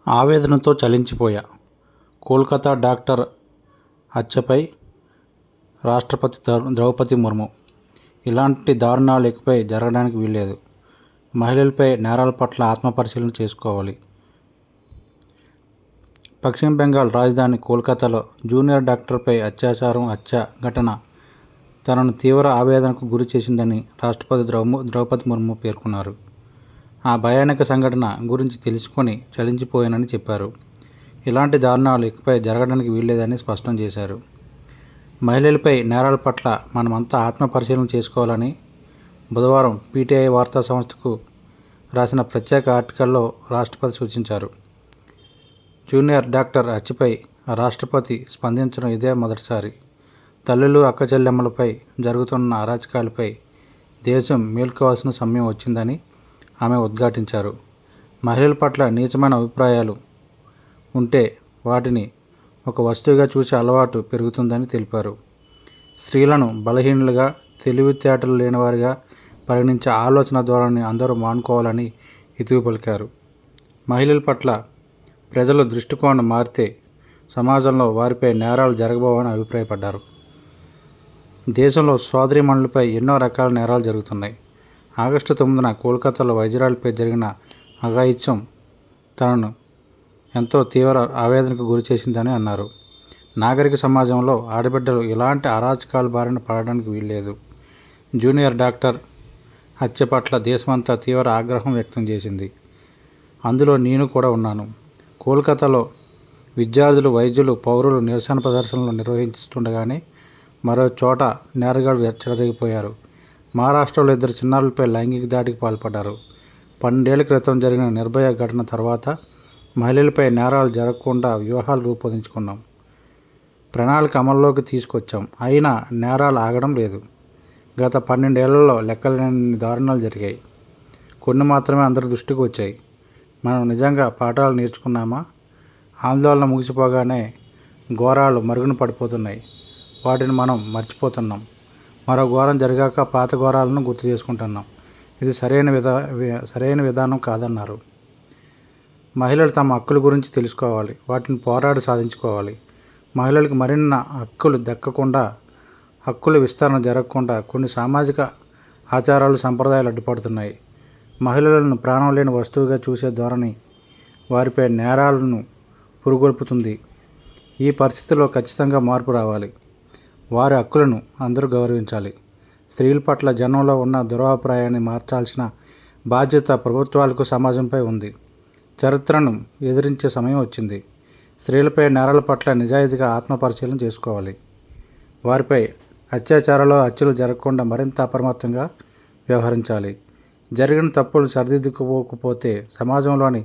ఆవేదనతో చలించిపోయా. కోల్కతా డాక్టర్ హత్యపై రాష్ట్రపతి ద్రౌపది ముర్ము. ఇలాంటి దారుణాలు ఇకపై జరగడానికి వీల్లేదు. మహిళలపై నేరాల పట్ల ఆత్మపరిశీలన చేసుకోవాలి. పశ్చిమ బెంగాల్ రాజధాని కోల్కతాలో జూనియర్ డాక్టర్పై అత్యాచారం హత్య ఘటన తనను తీవ్ర ఆవేదనకు గురి చేసిందని రాష్ట్రపతి ద్రౌపది ముర్ము పేర్కొన్నారు. ఆ భయానక సంఘటన గురించి తెలుసుకొని చలించిపోయానని చెప్పారు. ఇలాంటి దారుణాలు ఇకపై జరగడానికి వీల్లేదని స్పష్టం చేశారు. మహిళలపై నేరాల పట్ల మనమంతా ఆత్మపరిశీలన చేసుకోవాలని బుధవారం పీటీఐ వార్తా సంస్థకు రాసిన ప్రత్యేక ఆర్టికల్లో రాష్ట్రపతి సూచించారు. జూనియర్ డాక్టర్ హత్యపై రాష్ట్రపతి స్పందించడం ఇదే మొదటిసారి. తల్లులు అక్కచెల్లెమ్మలపై జరుగుతున్న అరాచకాలపై దేశం మేల్కోవాల్సిన సమయం వచ్చిందని ఆమె ఉద్ఘాటించారు. మహిళల పట్ల నీచమైన అభిప్రాయాలు ఉంటే వాటిని ఒక వస్తువుగా చూసే అలవాటు పెరుగుతుందని తెలిపారు. స్త్రీలను బలహీనులుగా, తెలివితేటలు లేనివారిగా పరిగణించే ఆలోచన ధోరణిని అందరూ మానుకోవాలని హితవు పలికారు. మహిళల పట్ల ప్రజల దృష్టికోణం మారితే సమాజంలో వారిపై నేరాలు జరగబోవని అభిప్రాయపడ్డారు. దేశంలో సోదరీమణులపై ఎన్నో రకాల నేరాలు జరుగుతున్నాయి. ఆగస్టు 9న కోల్కతాలో వైద్యురాలిపై జరిగిన అఘాయిత్యం తనను ఎంతో తీవ్ర ఆవేదనకు గురి చేసిందని అన్నారు. నాగరిక సమాజంలో ఆడబిడ్డలు ఇలాంటి అరాచకాల బారిన పడడానికి వీల్లేదు. జూనియర్ డాక్టర్ హత్య పట్ల దేశమంతా తీవ్ర ఆగ్రహం వ్యక్తం చేసింది. అందులో నేను కూడా ఉన్నాను. కోల్కతాలో విద్యార్థులు, వైద్యులు, పౌరులు నిరసన ప్రదర్శనలు నిర్వహిస్తుండగానే మరో చోట నేరగాళ్లు చెలరేగిపోయారు. మహారాష్ట్రలో 2 చిన్నారులపై లైంగిక దాడికి పాల్పడ్డారు. 12 ఏళ్ల క్రితం జరిగిన నిర్భయ ఘటన తర్వాత మహిళలపై నేరాలు జరగకుండా వ్యూహాలు రూపొందించుకున్నాం. ప్రణాళిక అమల్లోకి తీసుకొచ్చాం. అయినా నేరాలు ఆగడం లేదు. గత 12 ఏళ్లలో లెక్కలేని దారుణాలు జరిగాయి. కొన్ని మాత్రమే అందరి దృష్టికి వచ్చాయి. మనం నిజంగా పాఠాలు నేర్చుకున్నామా? ఆందోళన ముగిసిపోగానే ఘోరాలు మరుగున పడిపోతున్నాయి. వాటిని మనం మర్చిపోతున్నాం. మరో ఘోరం జరిగాక పాత ఘోరాలను గుర్తు చేసుకుంటున్నాం. ఇది సరైన విధానం కాదన్నారు. మహిళలు తమ హక్కుల గురించి తెలుసుకోవాలి. వాటిని పోరాడి సాధించుకోవాలి. మహిళలకు మరిన్ని హక్కులు దక్కకుండా, హక్కుల విస్తరణ జరగకుండా కొన్ని సామాజిక ఆచారాలు, సంప్రదాయాలు అడ్డుపడుతున్నాయి. మహిళలను ప్రాణం లేని వస్తువుగా చూసే ధోరణి వారిపై నేరాలను పురుగొల్పుతుంది. ఈ పరిస్థితిలో ఖచ్చితంగా మార్పు రావాలి. వారి హక్కులను అందరూ గౌరవించాలి. స్త్రీల పట్ల జనంలో ఉన్న దురభిప్రాయాన్ని మార్చాల్సిన బాధ్యత ప్రభుత్వాలకు, సమాజంపై ఉంది. చరిత్రను ఎదిరించే సమయం వచ్చింది. స్త్రీలపై నేరాల పట్ల నిజాయితీగా ఆత్మపరిశీలన చేసుకోవాలి. వారిపై హత్యలు జరగకుండా మరింత అప్రమత్తంగా వ్యవహరించాలి. జరిగిన తప్పులు సరిదిద్దుకోకపోతే సమాజంలోని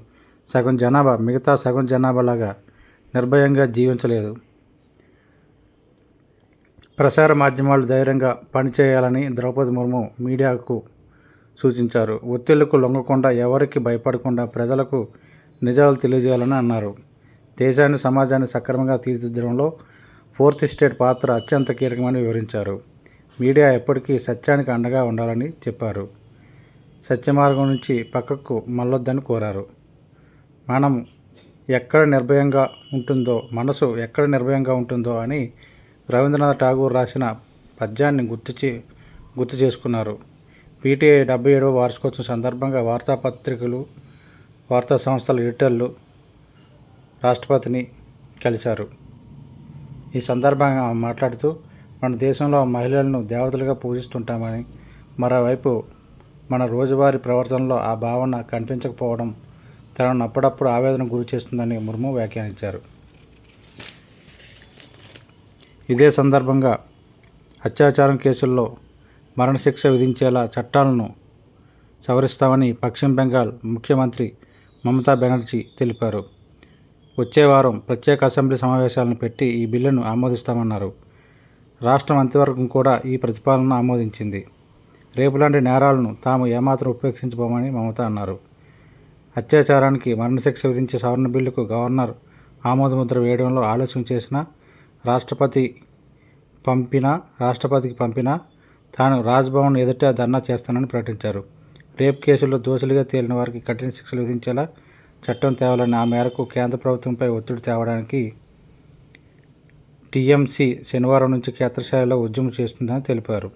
సగం జనాభా మిగతా సగం జనాభాలాగా నిర్భయంగా జీవించలేదు. ప్రసార మాధ్యమాలు ధైర్యంగా పనిచేయాలని ద్రౌపది ముర్ము మీడియాకు సూచించారు. ఒత్తిళ్లకు లొంగకుండా, ఎవరికి భయపడకుండా ప్రజలకు నిజాలు తెలియజేయాలని అన్నారు. దేశాన్ని, సమాజాన్ని సక్రమంగా తీర్చిదిద్దడంలో ఫోర్త్ ఎస్టేట్ పాత్ర అత్యంత కీలకమని వివరించారు. మీడియా ఎప్పటికీ సత్యానికి అండగా ఉండాలని చెప్పారు. సత్యమార్గం నుంచి పక్కకు మళ్ళొద్దని కోరారు. మనసు ఎక్కడ నిర్భయంగా ఉంటుందో అని రవీంద్రనాథ్ ఠాగూర్ రాసిన పద్యాన్ని గుర్తు చేసుకున్నారు. పీటీఐ 77వ వార్షికోత్సవం సందర్భంగా వార్తాపత్రికలు, వార్తా సంస్థల ఎడిటర్లు రాష్ట్రపతిని కలిశారు. ఈ సందర్భంగా మాట్లాడుతూ, మన దేశంలో మహిళలను దేవతలుగా పూజిస్తుంటామని, మరోవైపు మన రోజువారీ ప్రవర్తనలో ఆ భావన కనిపించకపోవడం తనను అప్పుడప్పుడు ఆవేదనకు గురి చేస్తుందని ముర్ము వ్యాఖ్యానించారు. ఇదే సందర్భంగా అత్యాచారం కేసుల్లో మరణశిక్ష విధించేలా చట్టాలను సవరిస్తామని పశ్చిమ బెంగాల్ ముఖ్యమంత్రి మమతా బెనర్జీ తెలిపారు. వచ్చే వారం ప్రత్యేక అసెంబ్లీ సమావేశాలను పెట్టి ఈ బిల్లును ఆమోదిస్తామన్నారు. రాష్ట్ర మంత్రివర్గం కూడా ఈ ప్రతిపాదనను ఆమోదించింది. రేపులాంటి నేరాలను తాము ఏమాత్రం ఉపేక్షించబోమని మమత అన్నారు. అత్యాచారానికి మరణశిక్ష విధించే సవరణ బిల్లుకు గవర్నర్ ఆమోదముద్ర వేయడంలో ఆలస్యం చేసినా రాష్ట్రపతికి పంపినా తాను రాజ్భవన్ ఎదుట ధర్నా చేస్తానని ప్రకటించారు. రేప్ కేసుల్లో దోషులుగా తేలిన వారికి కఠిన శిక్షలు విధించేలా చట్టం తేవాలని, ఆ మేరకు కేంద్ర ప్రభుత్వంపై ఒత్తిడి తేవడానికి టీఎంసీ శనివారం నుంచి క్షేత్రస్థాయిలో ఉద్యమం చేస్తుందని తెలిపారు.